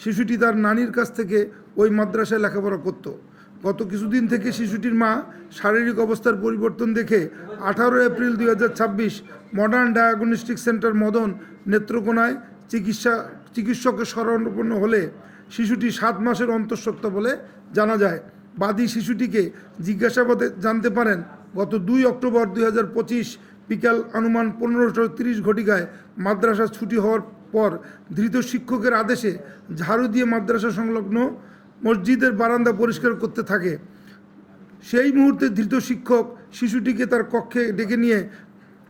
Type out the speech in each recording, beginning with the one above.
শিশুটি তার নানির কাছ থেকে ওই মাদ্রাসায় লেখাপড়া করত। গত কিছুদিন থেকে শিশুটির মা শারীরিক অবস্থার পরিবর্তন দেখে 18 April 2026 modern diagnostic centre Madan নেত্রকোনায় চিকিৎসকের শরণাপন্ন হলে শিশুটি 7 মাসের অন্তঃসত্ত্বা বলে জানা যায়। বাদী শিশুটিকে জিজ্ঞাসাবাদে জানতে পারেন, গত 2 অক্টোবর 2025 বিকাল অনুমান 15:30 ঘটিকায় মাদ্রাসা ছুটি হওয়ার পর ধৃত শিক্ষকের আদেশে ঝাড়ু দিয়ে মাদ্রাসা সংলগ্ন মসজিদের বারান্দা পরিষ্কার করতে থাকে। সেই মুহূর্তে ধৃত শিক্ষক শিশুটিকে তার কক্ষে ডেকে নিয়ে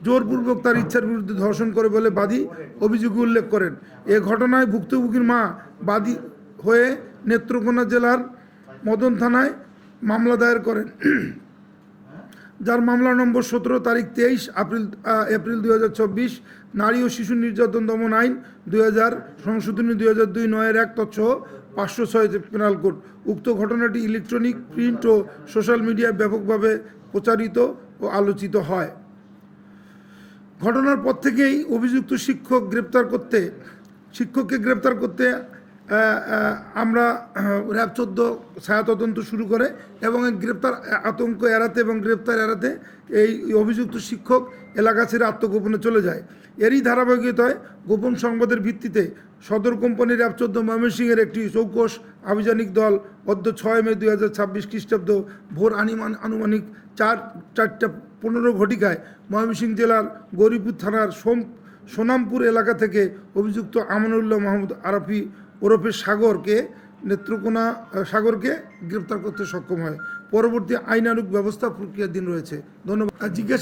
জোরপূর্বক তার ইচ্ছার বিরুদ্ধে ধর্ষণ করে বলে বাদী অভিযোগে উল্লেখ করেন। এ ঘটনায় ভুক্তভোগীর মা বাদী হয়ে নেত্রকোনা জেলার মদন থানায় মামলা দায়ের করেন, যার মামলা নম্বর 17 তারিখ 23 এপ্রিল 2024 নারী ও শিশু নির্যাতন দমন আইন 2000 সংশোধনী 2002 9-1 তৎসহ 506 পেনাল কোড। উক্ত ঘটনাটি ইলেকট্রনিক, প্রিন্ট ও সোশ্যাল মিডিয়ায় ব্যাপকভাবে প্রচারিত ও আলোচিত হয়। ঘটনার পর থেকেই অভিযুক্ত শিক্ষককে গ্রেপ্তার করতে আমরা র্যাব 14 ছায়া তদন্ত শুরু করে এবং গ্রেপ্তার আতঙ্ক এড়াতে এবং গ্রেপ্তার এড়াতে এই অভিযুক্ত শিক্ষক এলাকা ছেড়ে আত্মগোপনে চলে যায়। এরই ধারাবাহিকতায় গোপন সংবাদের ভিত্তিতে সদর কোম্পানির র্যাব 14 ময়মনসিংহের একটি চৌকস আভিযানিক দল অদ্য 6 মে 2026 খ্রিস্টাব্দ ভোর আনুমানিক 4:15 ঘটিকায় ময়মনসিংহ জেলার গৌরীপুর থানার সোনামপুর এলাকা থেকে অভিযুক্ত আমানুল্লাহ মাহমুদ আরাফি ওরফে সাগরকে গ্রেপ্তার করতে সক্ষম হয়। পরবর্তী আইনানুগ ব্যবস্থা প্রক্রিয়াধীন রয়েছে। ধন্যবাদ। জিজ্ঞাসা